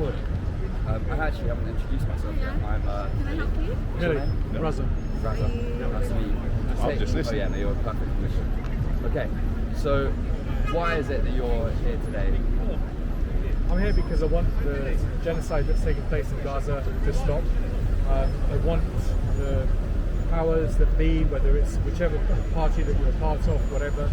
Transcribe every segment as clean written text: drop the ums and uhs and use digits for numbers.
recording. I actually haven't introduced myself yet. I'm. Can I help you? Raza. Raza. Nice to meet you. I'm just listening. Oh yeah, no, you're perfect permission. Okay, so why is it that you're here today? I'm here because I want the genocide that's taking place in Gaza to stop. I want the powers that be, whether it's whichever party that you're part of, whatever,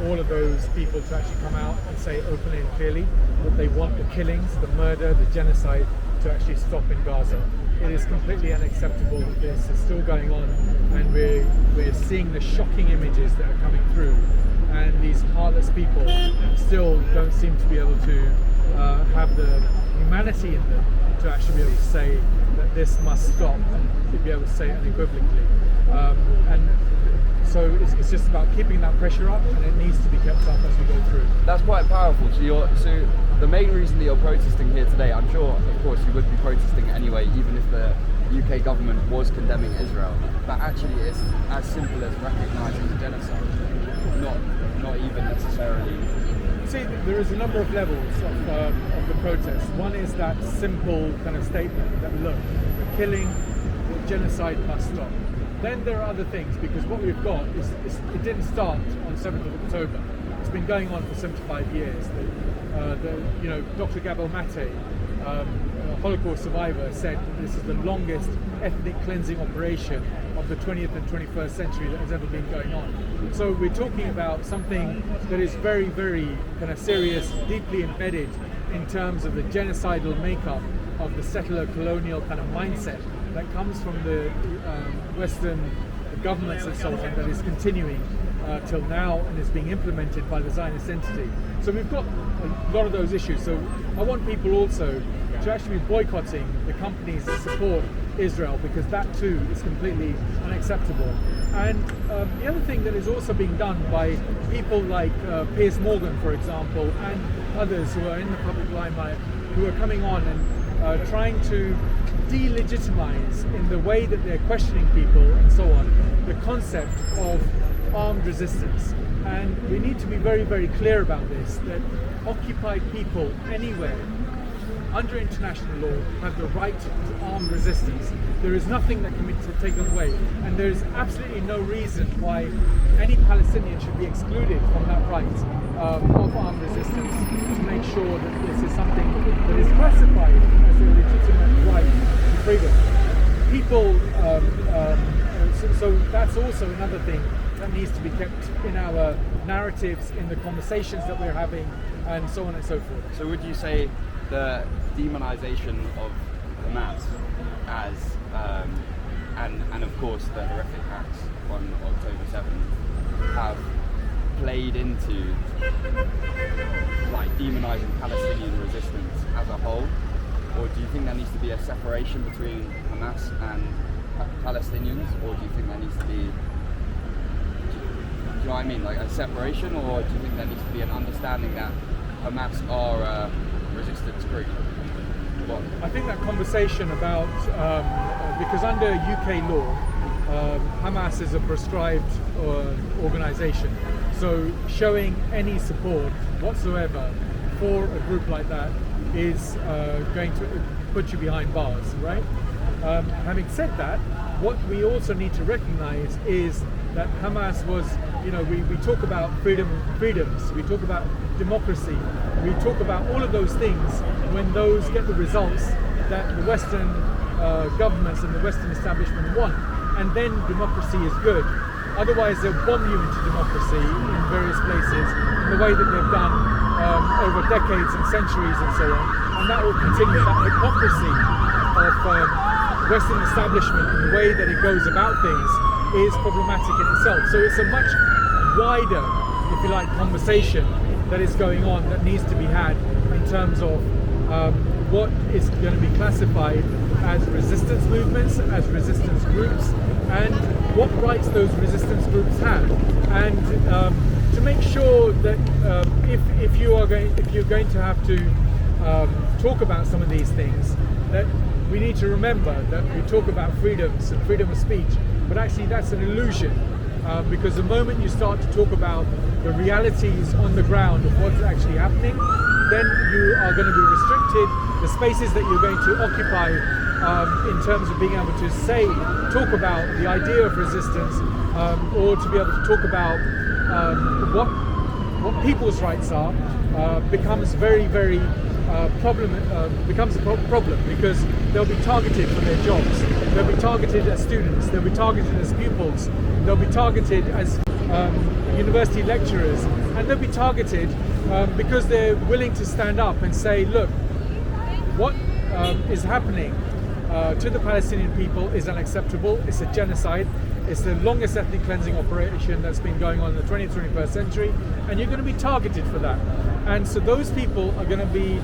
all of those people to actually come out and say openly and clearly that they want the killings, the murder, the genocide to actually stop in Gaza. It is completely unacceptable that this is still going on, and we're seeing the shocking images that are coming through, and these heartless people still don't seem to be able to have the humanity in them to actually be able to say that this must stop, and to be able to say it unequivocally. And so it's just about keeping that pressure up, and it needs to be kept up as we go through. That's quite powerful. So the main reason that you're protesting here today, I'm sure, of course, you would be protesting anyway, even if the UK government was condemning Israel. But actually, it's as simple as recognising the genocide, not even necessarily. See, there is a number of levels of the protest. One is that simple kind of statement that, look, the killing, the genocide must stop. Then there are other things, because what we've got is it didn't start on 7th of October. It's been going on for 75 years. Dr. Gabor Mate, a Holocaust survivor, said that this is the longest ethnic cleansing operation of the 20th and 21st century that has ever been going on. So we're talking about something that is very, very kind of serious, deeply embedded in terms of the genocidal makeup of the settler colonial kind of mindset that comes from the Western governments and so on, that is continuing till now and is being implemented by the Zionist entity. So we've got a lot of those issues. So I want people also to actually be boycotting the companies that support Israel, because that too is completely unacceptable. And the other thing that is also being done by people like Piers Morgan, for example, and others who are in the public limelight, who are coming on and trying to delegitimize in the way that they're questioning people and so on, the concept of armed resistance. And we need to be very, very clear about this, that occupied people anywhere under international law have the right to armed resistance. There is nothing that can be taken away, and there is absolutely no reason why any Palestinian should be excluded from that right of armed resistance, to make sure that this is something that is classified as a legitimate right to freedom. People, so that's also another thing that needs to be kept in our narratives, in the conversations that we're having, and so on and so forth. So would you say the demonization of Hamas as and of course the horrific acts on October 7th have played into like demonizing Palestinian resistance as a whole, or do you think there needs to be a separation between Hamas and Palestinians, or do you think there needs to be, do you know what I mean, like a separation, or do you think there needs to be an understanding that Hamas are a resistance group? I think that conversation about, because under UK law, Hamas is a proscribed organisation, so showing any support whatsoever for a group like that is going to put you behind bars, right? Having said that, what we also need to recognise is that Hamas was, we talk about freedoms, we talk about democracy, we talk about all of those things when those get the results that the Western governments and the Western establishment want, and then democracy is good. Otherwise they'll bomb you into democracy in various places in the way that they've done over decades and centuries and so on, and that will continue. That hypocrisy of Western establishment and the way that it goes about things is problematic in itself. So it's a much wider, if you like, conversation that is going on, that needs to be had in terms of what is going to be classified as resistance movements, as resistance groups, and what rights those resistance groups have, and to make sure that if you're going to have to talk about some of these things, that we need to remember that we talk about freedoms and freedom of speech, but actually that's an illusion, because the moment you start to talk about the realities on the ground of what's actually happening, then you are going to be restricted the spaces that you're going to occupy in terms of being able to talk about the idea of resistance, or to be able to talk about what people's rights are, becomes very, very becomes a problem, because they'll be targeted for their jobs, they'll be targeted as students, they'll be targeted as pupils, they'll be targeted as university lecturers, and they'll be targeted because they're willing to stand up and say, look, what is happening to the Palestinian people is unacceptable. It's a genocide. It's the longest ethnic cleansing operation that's been going on in the 20th, 21st century, and you're going to be targeted for that. And so those people are going to be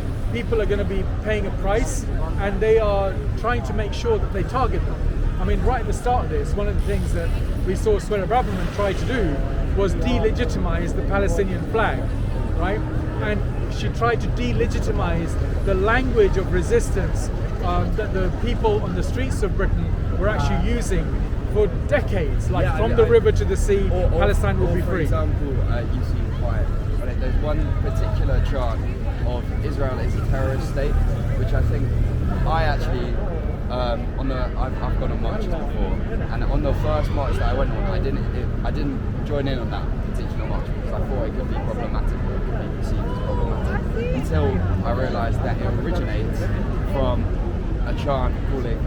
paying a price, and they are trying to make sure that they target them. I mean, right at the start of this, one of the things that we saw Suella Braverman try to do was delegitimize the Palestinian flag, right? And she tried to delegitimize the language of resistance that the people on the streets of Britain were actually using for decades, like from the river to the sea, Palestine will be free. For example, you seem quiet. There's one particular chant of Israel is a terrorist state, which I think I actually I've gone on marches before, and on the first march that I went on, I didn't join in on that particular march because I thought it could be problematic, or it could be perceived as problematic, until I realised that it originates from a chant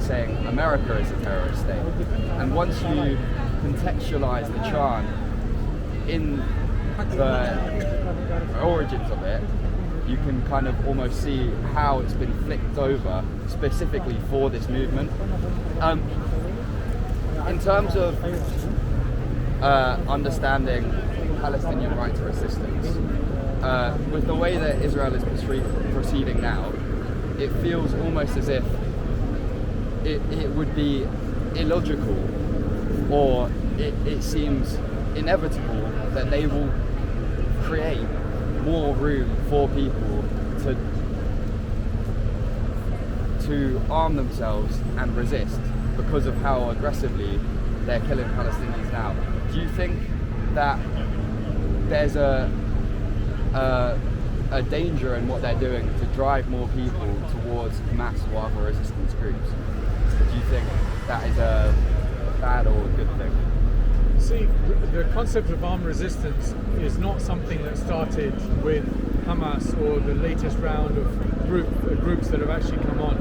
saying America is a terrorist state. And once you contextualise the chant in the origins of it, you can kind of almost see how it's been flicked over specifically for this movement. In terms of understanding Palestinian right to resistance, with the way that Israel is proceeding now, it feels almost as if it would be illogical, or it seems inevitable that they will create more room for people to arm themselves and resist because of how aggressively they're killing Palestinians now. Do you think that there's a danger in what they're doing to drive more people towards Hamas or other resistance groups? Do you think that is a bad or a good thing? See, the concept of armed resistance is not something that started with Hamas or the latest round of groups that have actually come on.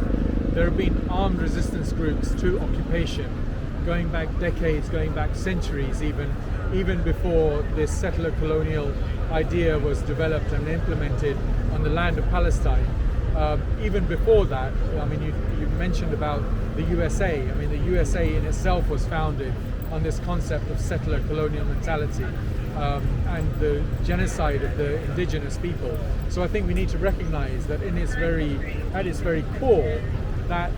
There have been armed resistance groups to occupation going back decades, going back centuries, even before this settler colonial idea was developed and implemented on the land of Palestine. Even before that, I mean, you mentioned about the USA. I mean, the USA in itself was founded on this concept of settler colonial mentality and the genocide of the indigenous people. So I think we need to recognize that at its very core, that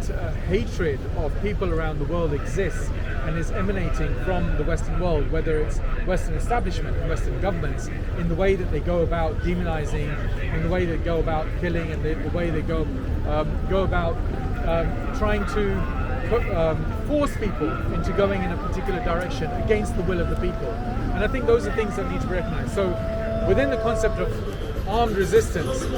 hatred of people around the world exists and is emanating from the Western world, whether it's Western establishment and Western governments, in the way that they go about demonizing, in the way they go about killing, and the way they go about trying to force people into going in a particular direction against the will of the people. And I think those are things that need to be recognized. So within the concept of armed resistance, is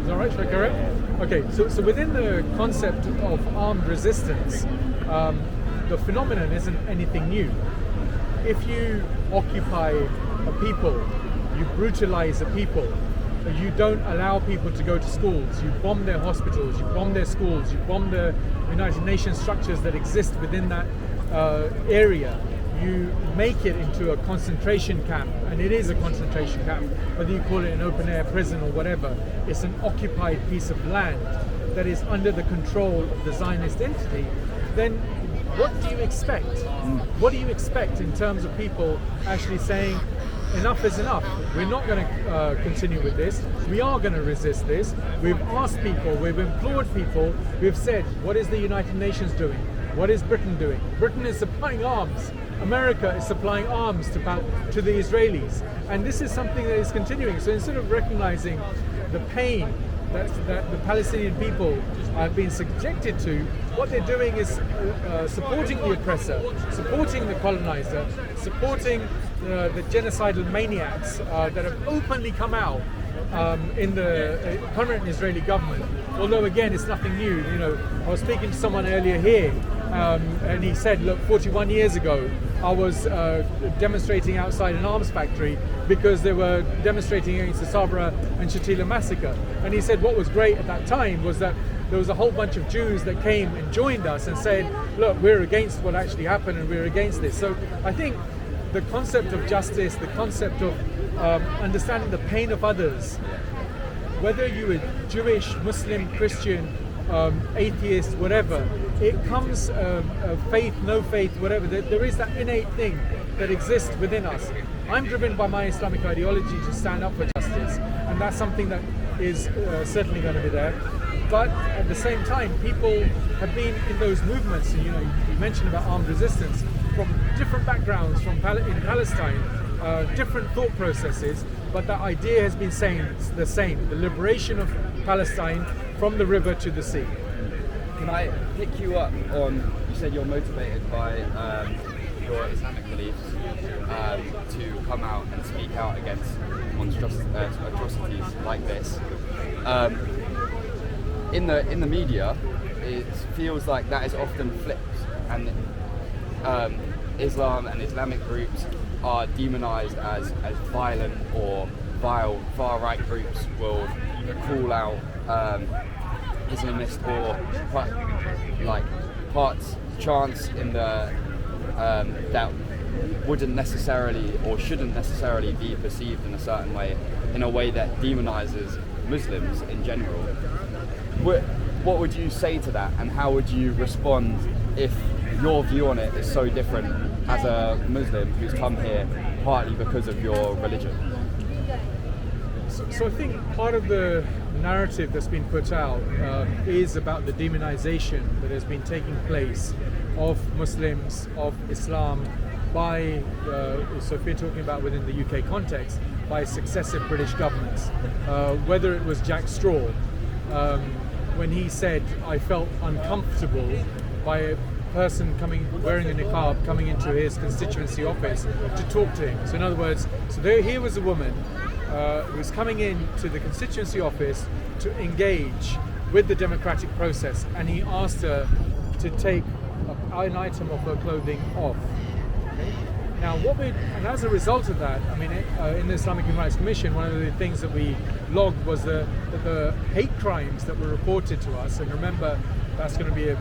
that right? Should I carry on? Okay, so within the concept of armed resistance, the phenomenon isn't anything new. If you occupy a people, you brutalize a people, you don't allow people to go to schools, you bomb their hospitals, you bomb their schools, you bomb the United Nations structures that exist within that area, you make it into a concentration camp, and it is a concentration camp, whether you call it an open-air prison or whatever. It's an occupied piece of land that is under the control of the Zionist entity. Then what do you expect? What do you expect in terms of people actually saying, enough is enough, we're not going to continue with this, we are going to resist this? We've asked people, we've implored people, we've said, what is the United Nations doing? What is Britain doing? Britain is supplying arms. America is supplying arms to the Israelis. And this is something that is continuing. So instead of recognizing the pain that the Palestinian people have been subjected to, what they're doing is supporting the oppressor, supporting the colonizer, supporting the genocidal maniacs that have openly come out in the current Israeli government. Although again, it's nothing new. You know, I was speaking to someone earlier here, and he said, look, 41 years ago, I was demonstrating outside an arms factory because they were demonstrating against the Sabra and Shatila massacre. And he said what was great at that time was that there was a whole bunch of Jews that came and joined us and said, look, we're against what actually happened and we're against this. So I think the concept of justice, the concept of understanding the pain of others, whether you're Jewish, Muslim, Christian, atheist, whatever, it comes faith, no faith, whatever. There is that innate thing that exists within us. I'm driven by my Islamic ideology to stand up for justice, and that's something that is certainly going to be there. But at the same time, people have been in those movements, and you mentioned about armed resistance, from different backgrounds in Palestine, different thought processes, but that idea has been saying the same, the liberation of Palestine from the river to the sea. Can I pick you up on, you said you're motivated by your Islamic beliefs to come out and speak out against atrocities like this. In the media, it feels like that is often flipped, and Islam and Islamic groups are demonized as violent or vile. Far-right groups will call out Islamist or chants in the that wouldn't necessarily or shouldn't necessarily be perceived in a certain way, in a way that demonizes Muslims in general. What would you say to that, and how would you respond if your view on it is so different as a Muslim who's come here partly because of your religion? So I think part of the narrative that's been put out is about the demonization that has been taking place of Muslims, of Islam, by, so if we're talking about within the UK context, by successive British governments. Whether it was Jack Straw, when he said, I felt uncomfortable by a person wearing a niqab coming into his constituency office to talk to him. So in other words, here was a woman who was coming in to the constituency office to engage with the democratic process, and he asked her to take an item of her clothing off. Okay? Now, and as a result of that, I mean, in the Islamic Human Rights Commission, one of the things that we logged was the hate crimes that were reported to us. And remember, that's going to be a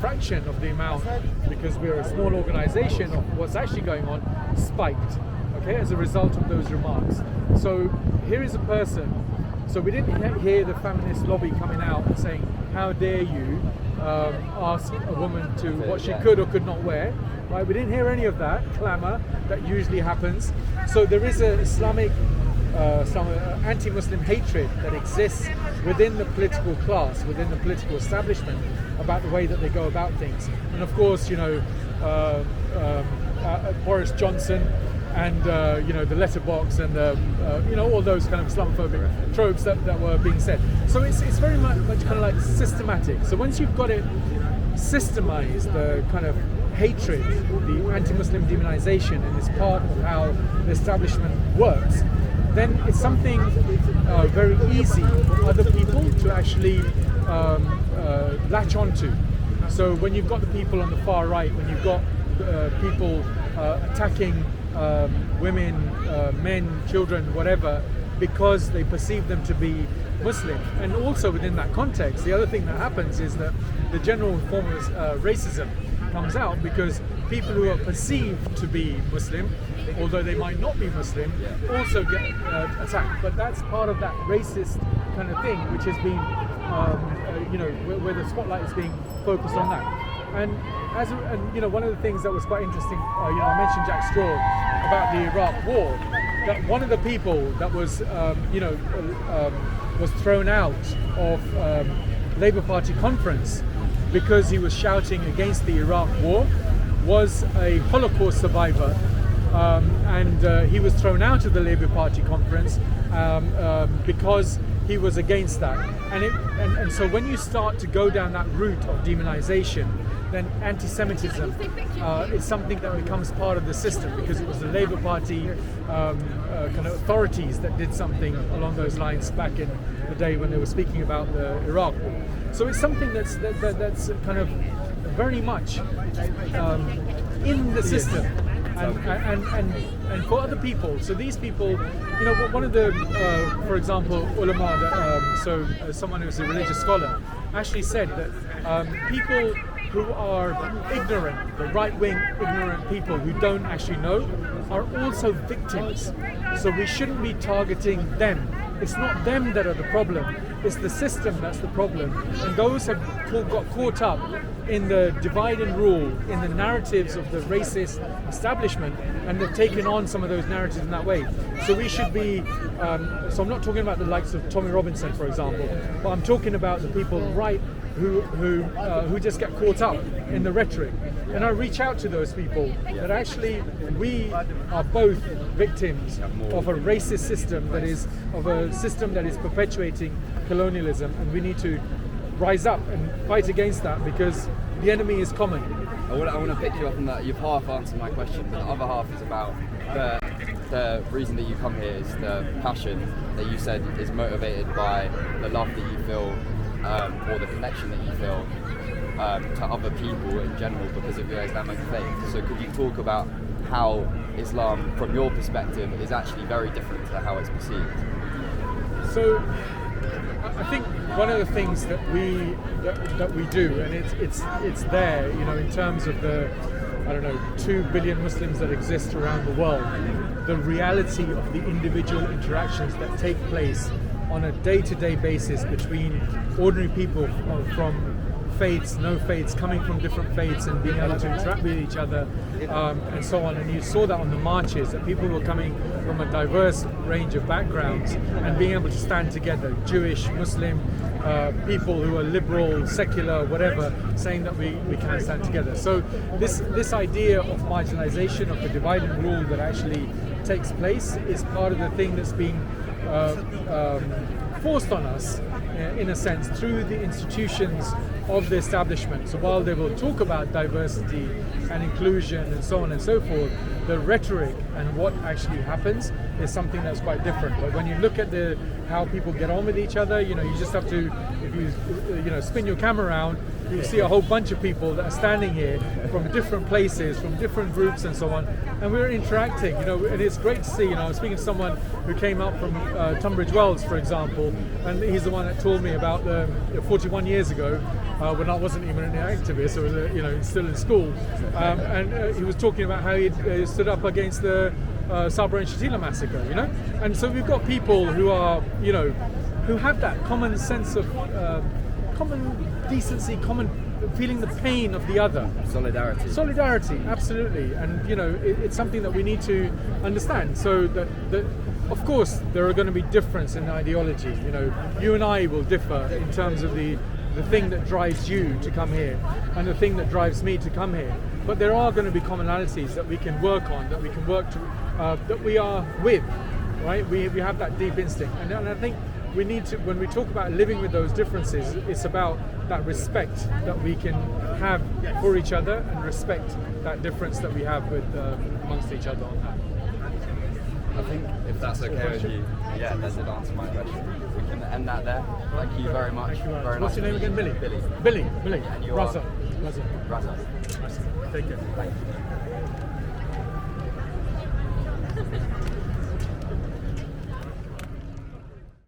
fraction of the amount, because we're a small organization, of what's actually going on, spiked, okay, as a result of those remarks. So here is a person, so we didn't hear the feminist lobby coming out and saying, how dare you ask a woman to what she could or could not wear. Right? We didn't hear any of that clamour that usually happens. So there is a Islamic, some anti-Muslim hatred that exists within the political class, within the political establishment, about the way that they go about things. And of course, Boris Johnson and the letterbox and all those kind of Islamophobic tropes that were being said. So it's very much kind of like systematic. So once you've got it systemized, the kind of hatred, the anti-Muslim demonization, and it's part of how the establishment works, then it's something very easy for other people to actually latch onto. So when you've got the people on the far right, when you've got people attacking women, men, children, whatever, because they perceive them to be Muslim. And also within that context, the other thing that happens is that the general form of racism comes out, because people who are perceived to be Muslim, although they might not be Muslim, also get attacked. But that's part of that racist kind of thing, which has been, where the spotlight is being focused on that. And one of the things that was quite interesting, I mentioned Jack Straw about the Iraq War. That one of the people that was, was thrown out of Labour Party conference because he was shouting against the Iraq War was a Holocaust survivor, and he was thrown out of the Labour Party conference because he was against that. And so when you start to go down that route of demonization, then anti-Semitism is something that becomes part of the system, because it was the Labour Party kind of authorities that did something along those lines back in the day when they were speaking about the Iraq war. So it's something that's kind of very much in the system. And for other people, so these people, you know, one of the, for example, ulama, someone who's a religious scholar, actually said that people who are ignorant, the right-wing ignorant people who don't actually know, are also victims. So we shouldn't be targeting them. It's not them that are the problem, it's the system that's the problem. And those have got caught up in the divide and rule, in the narratives of the racist establishment, and they've taken on some of those narratives in that way. So we should be, so I'm not talking about the likes of Tommy Robinson, for example, but I'm talking about the people right who just get caught up in the rhetoric. And I reach out to those people that actually we are both victims of a racist system that is perpetuating colonialism, and we need to rise up and fight against that, because the enemy is common. I want to pick you up on that. You've half answered my question, but the other half is about the reason that you come here is the passion that you said is motivated by the love that you feel, or the connection that you feel to other people in general because of your Islamic faith. So could you talk about how Islam, from your perspective, is actually very different to how it's perceived? So I think one of the things that we do, and it's there, you know, in terms of the 2 billion Muslims that exist around the world, the reality of the individual interactions that take place on a day-to-day basis between ordinary people from faiths, no faiths, coming from different faiths, and being able to interact with each other, and so on. And you saw that on the marches, that people were coming from a diverse range of backgrounds and being able to stand together, Jewish, Muslim, people who are liberal, secular, whatever, saying that we can stand together. So this idea of marginalization, of the divide and rule that actually takes place, is part of the thing that's being forced on us, in a sense, through the institutions of the establishment. So while they will talk about diversity and inclusion and so on and so forth, the rhetoric and what actually happens is something that's quite different. But when you look at how people get on with each other, you know, you just have to, if you spin your camera around, you see a whole bunch of people that are standing here from different places, from different groups and so on, and we're interacting, you know, and it's great to see. You know, I was speaking to someone who came up from Tunbridge Wells, for example, and he's the one that told me about 41 years ago, when I wasn't even an activist, I was still in school, and he was talking about how he stood up against the Sabra and Shatila massacre, you know, and so we've got people who are, you know, who have that common sense of common decency, common feeling the pain of the other. Solidarity, absolutely. And you know, it's something that we need to understand. So that of course there are going to be difference in ideology. You know, you and I will differ in terms of the thing that drives you to come here and the thing that drives me to come here. But there are going to be commonalities that we can work on, that we can work to, that we are with, right? We have that deep instinct, and I think we need to, when we talk about living with those differences, it's about that respect that we can have for each other and respect that difference that we have with amongst each other on that. I think if that's okay with you, yeah, that did answer my question. We can end that there. Thank you very much. Thank you very much. Very What's your name again? Billy. Billy. Billy. And you Raza. are? Raza. Raza. Take care. Thank you.